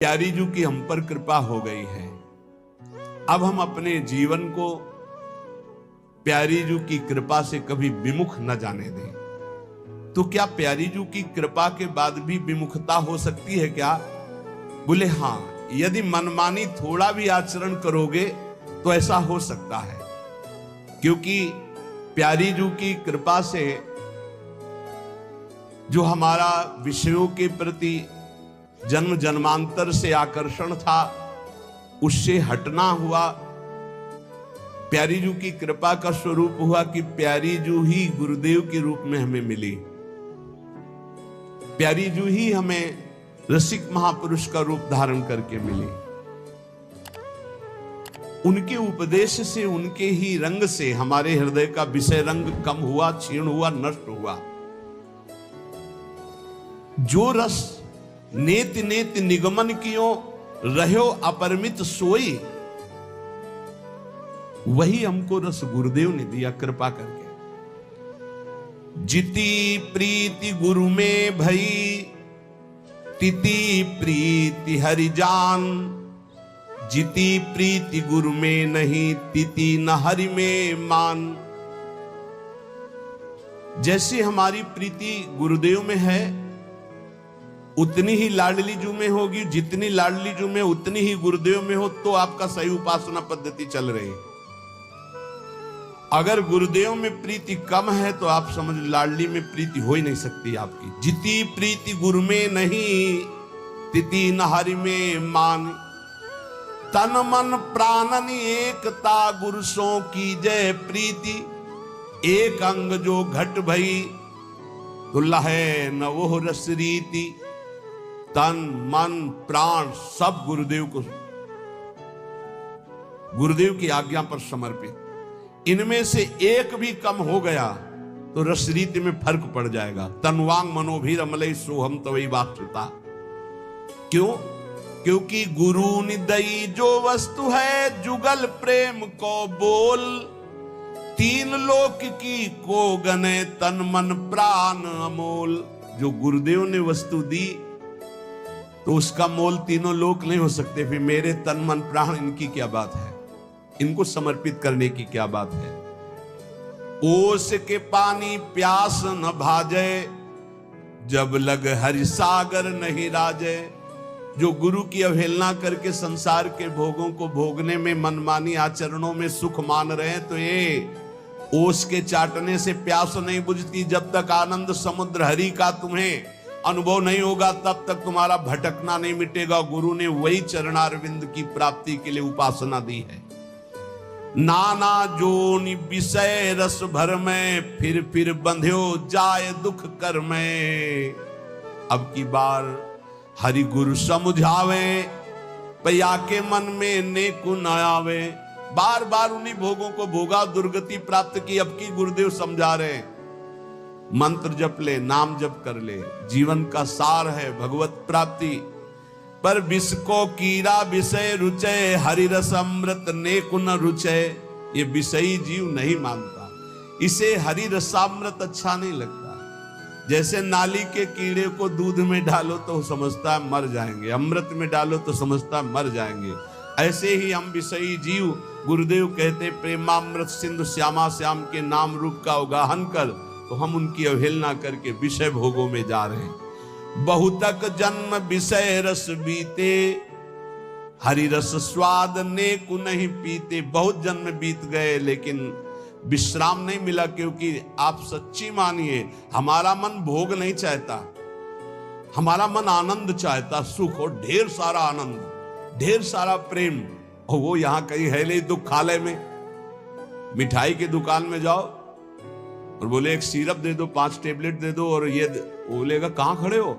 प्यारी जू की हम पर कृपा हो गई है। अब हम अपने जीवन को प्यारी जू की कृपा से कभी विमुख न जाने दें। तो क्या प्यारी जू की कृपा के बाद भी विमुखता हो सकती है क्या? बोले हां, यदि मनमानी थोड़ा भी आचरण करोगे तो ऐसा हो सकता है, क्योंकि प्यारी जू की कृपा से जो हमारा विषयों के प्रति जन्म जन्मांतर से आकर्षण था उससे हटना हुआ। प्यारी जू की कृपा का स्वरूप हुआ कि प्यारी जू ही गुरुदेव के रूप में हमें मिली। प्यारी जू ही हमें रसिक महापुरुष का रूप धारण करके मिली। उनके उपदेश से, उनके ही रंग से हमारे हृदय का विषय रंग कम हुआ, क्षीण हुआ, नष्ट हुआ। जो रस नेत नेत निगमन कियो रहो अपरिमित सोई, वही हमको रस गुरुदेव ने दिया कृपा करके। जिति प्रीति गुरु में भई तिति प्रीति हरिजान, जिति प्रीति गुरु में नहीं तिति न हरि में मान। जैसे हमारी प्रीति गुरुदेव में है उतनी ही लाडली जू में होगी, जितनी लाडली जू में उतनी ही गुरुदेव में हो तो आपका सही उपासना पद्धति चल रही। अगर गुरुदेव में प्रीति कम है तो आप समझ लाडली में प्रीति हो ही नहीं सकती आपकी। जिति प्रीति गुरु में नहीं तिति न हरि में मान, तन मन प्राणन एकता गुरु सो की जय प्रीति। एक अंग जो घट भई तो लहे न वो रस रीति। तन मन प्राण सब गुरुदेव को, गुरुदेव की आज्ञा पर समर्पित। इनमें से एक भी कम हो गया तो रस रीति में फर्क पड़ जाएगा। तनवांग मनोभीर अमलई सोहम तवई वास्तुता। क्यों? क्योंकि गुरु निदई जो वस्तु है जुगल प्रेम को बोल, तीन लोक की को गने तन मन प्राण अमोल। जो गुरुदेव ने वस्तु दी तो उसका मोल तीनों लोक नहीं हो सकते। फिर मेरे तन मन प्राण इनकी क्या बात है, इनको समर्पित करने की क्या बात है। ओस के पानी प्यास न भाजे, जब लग हरि सागर नहीं राजे। जो गुरु की अवहेलना करके संसार के भोगों को भोगने में, मनमानी आचरणों में सुख मान रहे हैं, तो ये ओस के चाटने से प्यास नहीं बुझती। जब तक आनंद समुद्र हरि का तुम्हें अनुभव नहीं होगा तब तक तुम्हारा भटकना नहीं मिटेगा। गुरु ने वही चरणारविंद की प्राप्ति के लिए उपासना दी है। नाना जोनि विषय रस भर में, फिर बंध्यो जाए दुख कर में। अब की बार हरि गुरु समझावे, पया के मन में नेकु न आवे। बार बार उन्हीं भोगों को भोगा, दुर्गति प्राप्त की। अब की गुरुदेव समझा रहे, मंत्र जप ले, नाम जप कर ले, जीवन का सार है भगवत प्राप्ति। पर विष को कीड़ा विषय रुचय, हरि रस अमृत नेकु न रुचय। ये विषयी जीव नहीं मानता, इसे हरि रसामृत अच्छा नहीं लगता। जैसे नाली के कीड़े को दूध में डालो तो समझता है मर जाएंगे, अमृत में डालो तो समझता है मर जाएंगे। ऐसे ही हम विषयी जीव, गुरुदेव कहते प्रेमामृत सिंधु श्यामा श्याम के नाम रूप का उगाहन कर, तो हम उनकी अवहेलना करके विषय भोगों में जा रहे हैं। बहुतक जन्म विषय रस बीते, हरि रस स्वाद नेकु नहीं पीते। बहुत जन्म बीत गए लेकिन विश्राम नहीं मिला, क्योंकि आप सच्ची मानिए हमारा मन भोग नहीं चाहता, हमारा मन आनंद चाहता, सुख और ढेर सारा आनंद, ढेर सारा प्रेम। और वो यहां कहीं है नहीं। दुखालय में, मिठाई की दुकान में जाओ और बोले एक सिरप दे दो, 5 टेबलेट दे दो, और ये बोलेगा कहां खड़े हो,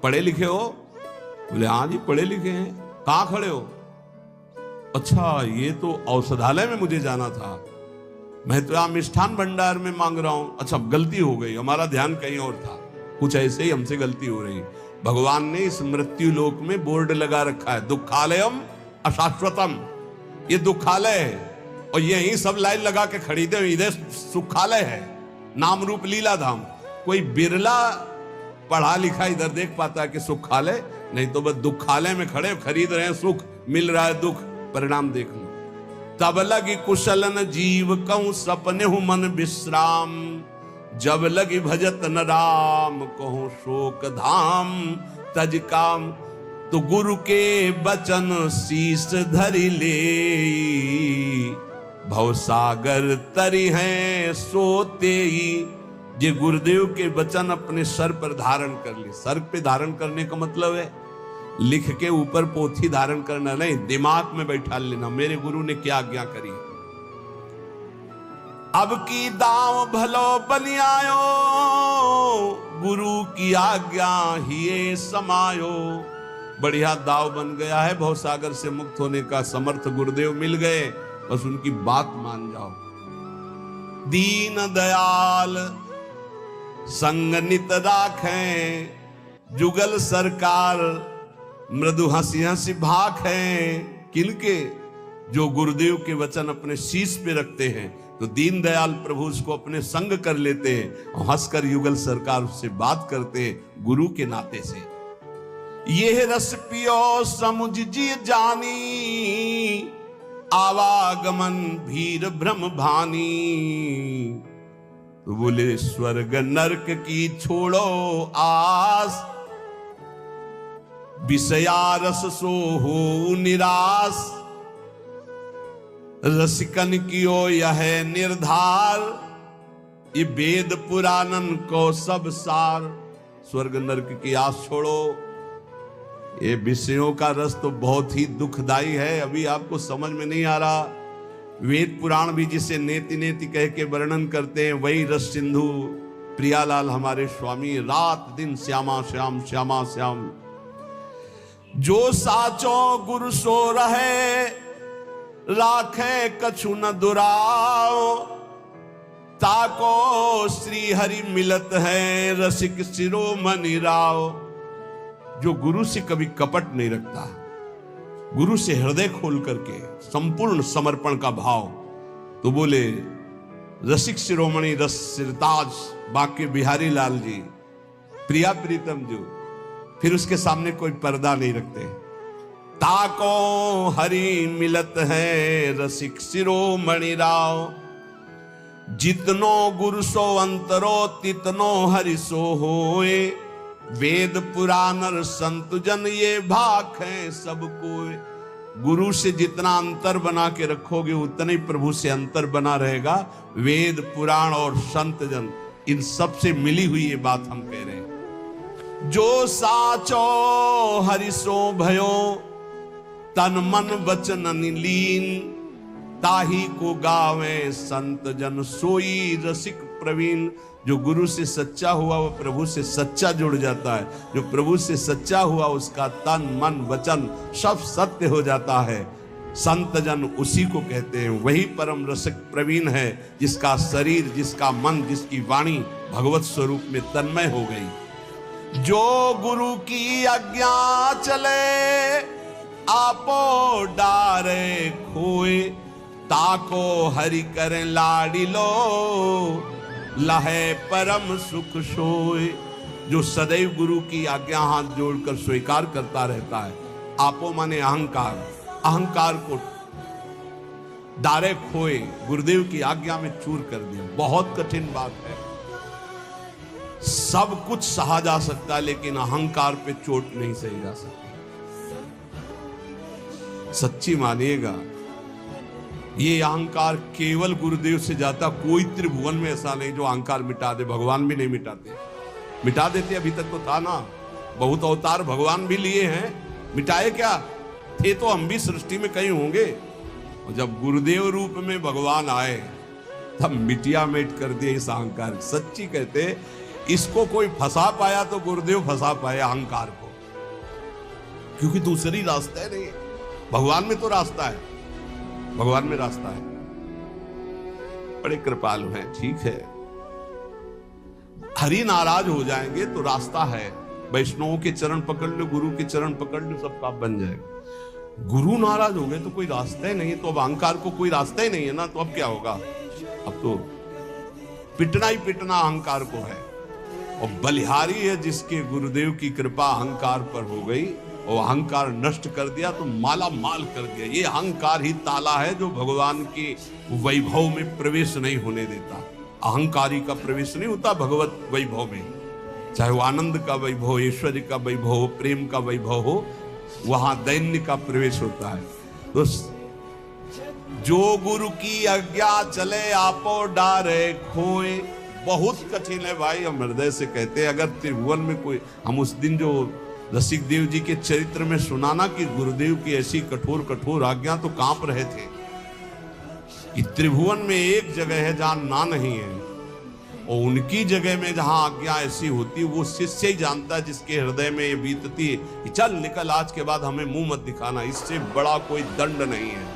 पढ़े लिखे हो? बोले हाँ जी पढ़े लिखे हैं। कहां खड़े हो? अच्छा ये तो औषधालय में मुझे जाना था, मैं तो यहां मिष्ठान भंडार में मांग रहा हूं। अच्छा गलती हो गई, हमारा ध्यान कहीं और था। कुछ ऐसे ही हमसे गलती हो रही। भगवान ने इस मृत्यु लोक में बोर्ड लगा रखा है, दुखालयम अशाश्वतम। ये दुखालय है और यही सब लाइन लगा के खरीदे, इधर सुखालय है, नाम रूप लीला धाम। कोई बिरला पढ़ा लिखा इधर देख पाता है कि सुखालय, नहीं तो बस दुखालय में खड़े खरीद रहे हैं सुख, मिल रहा है दुख, परिणाम देख लो। तब लगी कुशलन जीव कहूं सपने हूं मन विश्राम, जब लगी भजत न राम कहूं शोक धाम तज काम। तो गुरु के बचन शीस धरि ले, भवसागर तरी हैं सोते ही। ये गुरुदेव के वचन अपने सर पर धारण कर ली। सर पे धारण करने का मतलब है लिख के ऊपर पोथी धारण करना नहीं, दिमाग में बैठा लेना मेरे गुरु ने क्या आज्ञा करी। अब की दाव भलो बनि आयो, गुरु की आज्ञा ही समायो। बढ़िया दाव बन गया है, भवसागर से मुक्त होने का समर्थ गुरुदेव मिल गए, बस उनकी बात मान जाओ। दीन दयाल संग नित राखें, जुगल सरकार मृदु हंसी हंसी भाख है। किनके? जो गुरुदेव के वचन अपने शीश पे रखते हैं, तो दीन दयाल प्रभु उसको अपने संग कर लेते हैं और हंसकर युगल सरकार उससे बात करते हैं गुरु के नाते से। ये रस पियो समुझ जी जानी, आवागमन भीर ब्रह्म भानी। तो बोले स्वर्ग नरक की छोड़ो आस, विषया रस सो हो निराश। रसिकन कियो यह निर्धार, ये वेद पुराणन को सब सार। स्वर्ग नरक की आस छोड़ो, ये विषयों का रस तो बहुत ही दुखदाई है, अभी आपको समझ में नहीं आ रहा। वेद पुराण भी जिसे नेति नेति कह के वर्णन करते हैं, वही रस सिंधु प्रियालाल हमारे स्वामी रात दिन श्यामा श्याम श्यामा श्याम। जो साचो गुरु सो रहे, राखे कछु न दुराओ। ताको श्री हरि मिलत है, रसिक शिरोमणि राव। जो गुरु से कभी कपट नहीं रखता, गुरु से हृदय खोल करके संपूर्ण समर्पण का भाव, तो बोले रसिक शिरोमणि रस सिरताज बाके बिहारी लाल जी, प्रिया प्रीतम जो, फिर उसके सामने कोई पर्दा नहीं रखते। ताको हरि मिलत है, रसिक शिरोमणि राव। जितनो गुरु सो अंतरो, तितनो हरि सो होए। वेद पुराण संत जन ये भाख है सब कोई। गुरु से जितना अंतर बना के रखोगे, उतना ही प्रभु से अंतर बना रहेगा। वेद पुराण और संत जन, इन सब से मिली हुई ये बात हम कह रहे हैं। जो साचो हरिसो भयो, तन मन वचन लीन। ताही को गावे संत जन, सोई रसिक प्रवीण। जो गुरु से सच्चा हुआ वो प्रभु से सच्चा जुड़ जाता है। जो प्रभु से सच्चा हुआ उसका तन मन वचन सब सत्य हो जाता है। संत जन उसी को कहते हैं, वही परम रसिक प्रवीण है, जिसका शरीर, जिसका मन, जिसकी वाणी भगवत स्वरूप में तन्मय हो गई। जो गुरु की आज्ञा चले, आपो डारे खोए। ताको हरि करें लाड़ी लो, लहे परम सुख सोए। जो सदैव गुरु की आज्ञा हाथ जोड़कर स्वीकार करता रहता है। आपो माने अहंकार, अहंकार को डारे खोए, गुरुदेव की आज्ञा में चूर कर दिया। बहुत कठिन बात है। सब कुछ सहा जा सकता है, लेकिन अहंकार पे चोट नहीं सही जा सकती। सच्ची मानिएगा, ये अहंकार केवल गुरुदेव से जाता। कोई त्रिभुवन में ऐसा नहीं जो अहंकार मिटा दे। भगवान भी नहीं मिटाते, मिटा देते अभी तक तो था ना। बहुत अवतार भगवान भी लिए हैं, मिटाए क्या थे तो हम भी सृष्टि में कहीं होंगे। और जब गुरुदेव रूप में भगवान आए, तब मिटिया मेट कर दिए इस अहंकार। सच्ची कहते, इसको कोई फंसा पाया तो गुरुदेव फंसा पाए अहंकार को, क्योंकि दूसरी रास्ता नहीं है। भगवान में तो रास्ता है, भगवान में रास्ता है। बड़े कृपालु हैं, ठीक है। हरि नाराज हो जाएंगे तो रास्ता है। वैष्णवों के चरण पकड़ लो, गुरु के चरण पकड़ लो, सब काम बन जाएगा। गुरु नाराज हो गए तो कोई रास्ता ही नहीं है। तो अब अहंकार को कोई रास्ता ही नहीं है ना, तो अब क्या होगा? अब तो पिटना ही पिटना अहंकार को है। और बलिहारी है जिसके गुरुदेव की कृपा अहंकार पर हो गई। और अहंकार नष्ट कर दिया तो माला माल कर दिया। ये अहंकार ही ताला है जो भगवान के वैभव में प्रवेश नहीं होने देता। अहंकारी का प्रवेश नहीं होता भगवत वैभव में, चाहे वो आनंद का वैभव, ऐश्वर्य का वैभव हो, प्रेम का वैभव हो, वहां दैन्य का प्रवेश होता है। तो जो गुरु की आज्ञा चले आपो डारे खोए, बहुत कठिन है भाई। हम हृदय से कहते हैं, अगर त्रिभुवन में कोई, हम उस दिन जो रसिक देव जी के चरित्र में सुनाना कि गुरुदेव की ऐसी कठोर कठोर आज्ञा, तो कांप रहे थे कि त्रिभुवन में एक जगह है जहां ना नहीं है, और उनकी जगह में जहां आज्ञा ऐसी होती वो शिष्य ही जानता है, जिसके हृदय में ये बीतती है कि चल निकल, आज के बाद हमें मुंह मत दिखाना, इससे बड़ा कोई दंड नहीं है।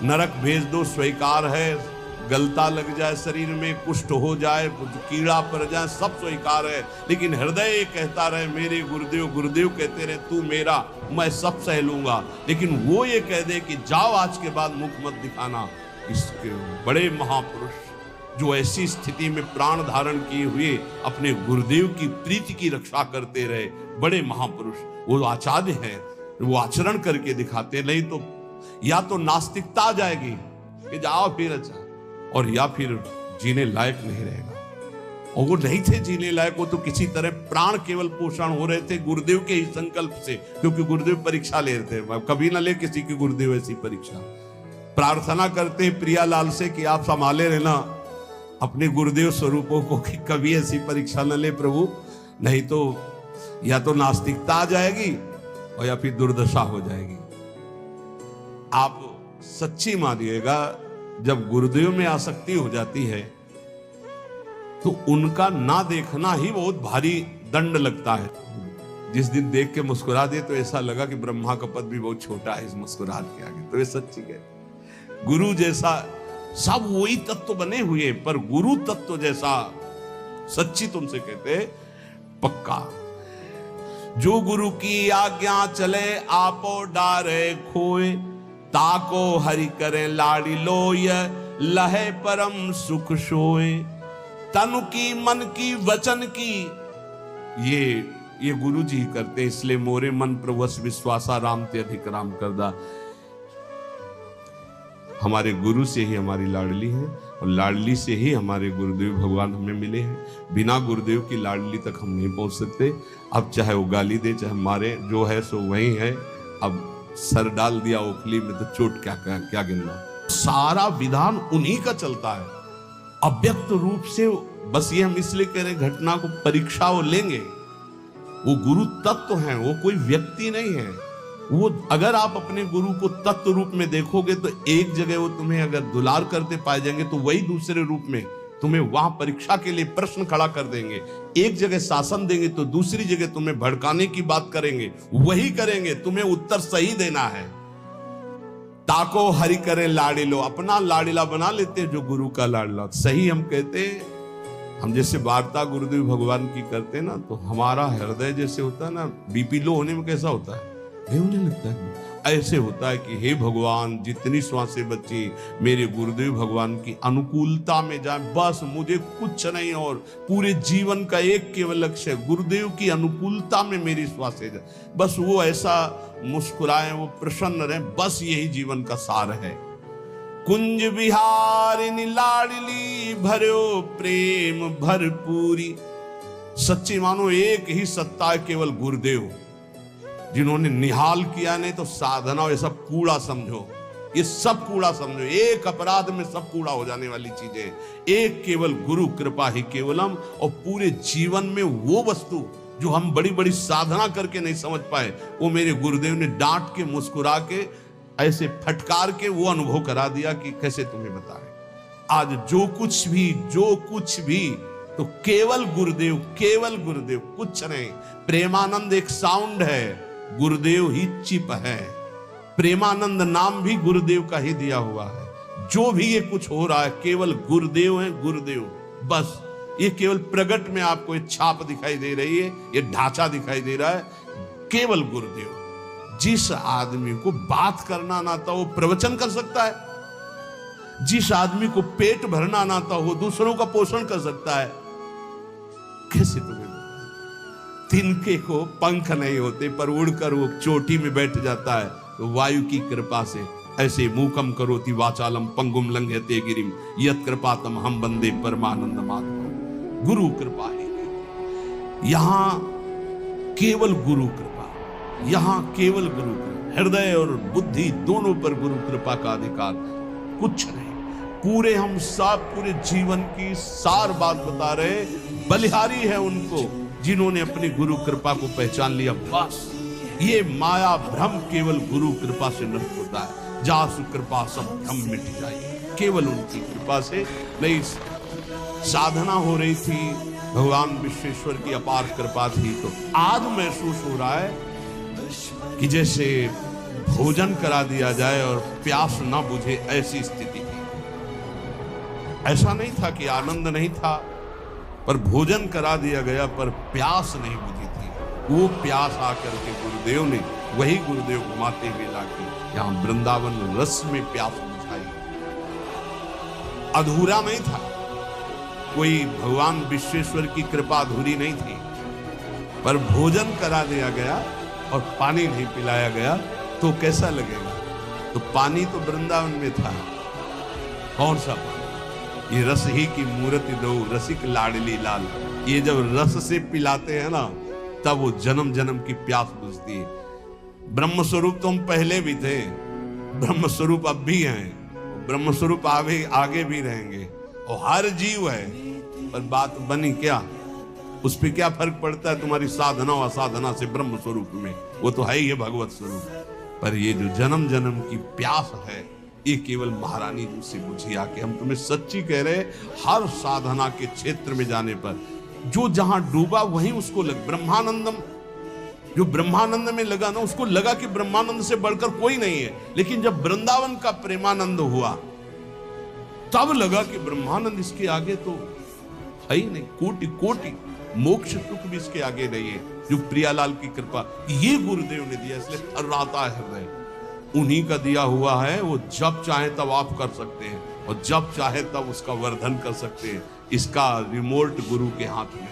नरक भेज दो स्वीकार है, गलता लग जाए शरीर में, कुष्ठ हो जाए, कीड़ा पड़ जाए, सब स्वीकार है, लेकिन हृदय कहता रहे मेरे गुरुदेव, गुरुदेव कहते रहे तू मेरा, मैं सब सह लूंगा, लेकिन वो ये कह दे कि जाओ आज के बाद मुख मत दिखाना। इसके बड़े महापुरुष जो ऐसी स्थिति में प्राण धारण किए हुए अपने गुरुदेव की प्रीति की रक्षा करते रहे, बड़े महापुरुष, वो आचार्य हैं, वो आचरण करके दिखाते, नहीं तो या तो नास्तिकता आ जाएगी कि जाओ फिर अच्छा, और या फिर जीने लायक नहीं रहेगा। और वो नहीं थे जीने लायक, वो तो किसी तरह प्राण केवल पोषण हो रहे थे गुरुदेव के ही संकल्प से, क्योंकि गुरुदेव परीक्षा ले रहे थे। कभी ना ले किसी की गुरुदेव ऐसी परीक्षा। प्रार्थना करते हैं प्रियालाल से कि आप संभाले रहना अपने गुरुदेव स्वरूपों को, कि कभी ऐसी परीक्षा न ले प्रभु, नहीं तो या तो नास्तिकता आ जाएगी और या फिर दुर्दशा हो जाएगी। आप सच्ची मानिएगा, जब गुरुदेव में आसक्ति हो जाती है तो उनका ना देखना ही बहुत भारी दंड लगता है। जिस दिन देख के मुस्कुरा दिए तो ऐसा लगा कि ब्रह्मा का पद भी बहुत छोटा है इस मुस्कुराहट के आगे। तो ये सच्ची है, गुरु जैसा सब वही तत्व बने हुए, पर गुरु तत्व जैसा सच्ची तुमसे कहते पक्का। जो गुरु की आज्ञा चले आपो डारे खोए, ताको हरि करे लाड़ी लोय, लहे परम सुख सोए। तनु की मन की वचन की, ये गुरु जी करते, इसलिए मोरे मन प्रवश विश्वासा राम ते अधिक राम करदा। हमारे गुरु से ही हमारी लाडली है, और लाडली से ही हमारे गुरुदेव भगवान हमें मिले हैं। बिना गुरुदेव की लाडली तक हम नहीं पहुंच सकते। अब चाहे वो गाली दे चाहे मारे, जो है सो वही है। अब सर डाल दिया ओखली में तो चोट क्या गिनना। सारा विधान उन्हीं का चलता है अव्यक्त रूप से। बस ये हम इसलिए कह रहे घटना को परीक्षा वो लेंगे, वो गुरु तत्व हैं, वो कोई व्यक्ति नहीं है। वो अगर आप अपने गुरु को तत्व रूप में देखोगे तो एक जगह वो तुम्हें अगर दुलार करते पाए जाएंगे तो वही दूसरे रूप में तुम्हें वहां परीक्षा के लिए प्रश्न खड़ा कर देंगे। एक जगह शासन देंगे तो दूसरी जगह तुम्हें भड़काने की बात करेंगे, वही करेंगे, तुम्हें उत्तर सही देना है। ताको हरि करे लाडिलो, अपना लाडिला बना लेते जो गुरु का लाडिला। सही हम कहते, हम जैसे वार्ता गुरुदेव भगवान की करते ना, तो हमारा हृदय जैसे होता है ना, बीपी लो होने में कैसा होता है, होने लगता है। ऐसे होता है कि हे भगवान, जितनी श्वासें बची मेरे गुरुदेव भगवान की अनुकूलता में जाए, बस मुझे कुछ नहीं, और पूरे जीवन का एक केवल लक्ष्य है, गुरुदेव की अनुकूलता में मेरी श्वासें जाए। बस वो ऐसा मुस्कुराए, वो प्रसन्न रहे, बस यही जीवन का सार है। कुंज विहारिणी लाडली भरो प्रेम भरपूरी। सच्ची मानो एक ही सत्ता है, केवल गुरुदेव, जिन्होंने निहाल किया। नहीं तो साधना ये सब कूड़ा समझो, ये सब कूड़ा समझो, एक अपराध में सब कूड़ा हो जाने वाली चीजें। एक केवल गुरु कृपा ही केवलम, और पूरे जीवन में वो वस्तु जो हम बड़ी बड़ी साधना करके नहीं समझ पाए, वो मेरे गुरुदेव ने डांट के मुस्कुरा के ऐसे फटकार के वो अनुभव करा दिया कि कैसे तुम्हें बताएं। आज जो कुछ भी तो केवल गुरुदेव, केवल गुरुदेव, कुछ नहीं। प्रेमानंद एक साउंड है, गुरुदेव ही चिप है। प्रेमानंद नाम भी गुरुदेव का ही दिया हुआ है। जो भी ये कुछ हो रहा है केवल गुरुदेव है, गुरुदेव बस। ये केवल प्रगट में आपको एक छाप दिखाई दे रही है, ये ढांचा दिखाई दे रहा है, केवल गुरुदेव। जिस आदमी को बात करना ना आता वो प्रवचन कर सकता है, जिस आदमी को पेट भरना ना आता वो दूसरों का पोषण कर सकता है। कैसे तुम्हें तिनके को पंख नहीं होते पर उड़कर वो चोटी में बैठ जाता है, तो वायु की कृपा से ऐसे मूकम करोति वाचालम पंगुम लंघयते गिरिम यत् कृपातम हम बंदे परमानंद माधव। गुरु कृपा है, यहां केवल गुरु कृपा, यहां केवल गुरु कृपा। हृदय और बुद्धि दोनों पर गुरु कृपा का अधिकार, कुछ नहीं। पूरे हम सब पूरे जीवन की सार बात बता रहे, बलिहारी है उनको जिन्होंने अपनी गुरु कृपा को पहचान लिया। बस ये माया भ्रम केवल गुरु कृपा से नष्ट होता है। जासु कृपा सब भ्रम मिट जाए, केवल उनकी कृपा से। नहीं साधना हो रही थी, भगवान विश्वेश्वर की अपार कृपा थी, तो आज महसूस हो रहा है कि जैसे भोजन करा दिया जाए और प्यास ना बुझे, ऐसी स्थिति थी। ऐसा नहीं था कि आनंद नहीं था, पर भोजन करा दिया गया पर प्यास नहीं बुझी थी। वो प्यास आकर के गुरुदेव ने, वही गुरुदेव घुमाते हुए लाके यहां वृंदावन रस में प्यास बुझाई। अधूरा नहीं था, कोई भगवान विश्वेश्वर की कृपा अधूरी नहीं थी, पर भोजन करा दिया गया और पानी नहीं पिलाया गया तो कैसा लगेगा? तो पानी तो वृंदावन में था, कौन सा पानी? ये रस ही की मूर्ति दो रसिक लाडली लाल। ये जब रस से पिलाते हैं ना, तब वो जन्म जन्म की प्यास बुझती है। ब्रह्म स्वरूप तो हम पहले भी थे, ब्रह्म स्वरूप अब भी हैं, ब्रह्म स्वरूप आगे भी रहेंगे, और हर जीव है। पर बात बनी क्या, उस पर क्या फर्क पड़ता है तुम्हारी साधना और असाधना से? ब्रह्म स्वरूप में वो तो है ही है भगवत स्वरूप। पर ये जो जन्म जन्म की प्यास है, ये केवल महारानी जी से बुझी आके। हम तुम्हें सच्ची कह रहे, हर साधना के क्षेत्र में जाने पर जो जहां डूबा वहीं उसको लग ब्रह्मानंदम, जो ब्रह्मानंद में लगा ना, उसको लगा कि ब्रह्मानंद से बढ़कर कोई नहीं है। लेकिन जब वृंदावन का प्रेमानंद हुआ, तब लगा कि ब्रह्मानंद इसके आगे तो है ही नहीं। कोटि कोटि मोक्ष सुख भी इसके आगे नहीं है। जो प्रियालाल की कृपा ये गुरुदेव ने दिया, इसलिए थर्राता है हृदय। उन्हीं का दिया हुआ है, वो जब चाहे तब आप कर सकते हैं, और जब चाहे तब उसका वर्धन कर सकते हैं। इसका रिमोट गुरु के हाथ में।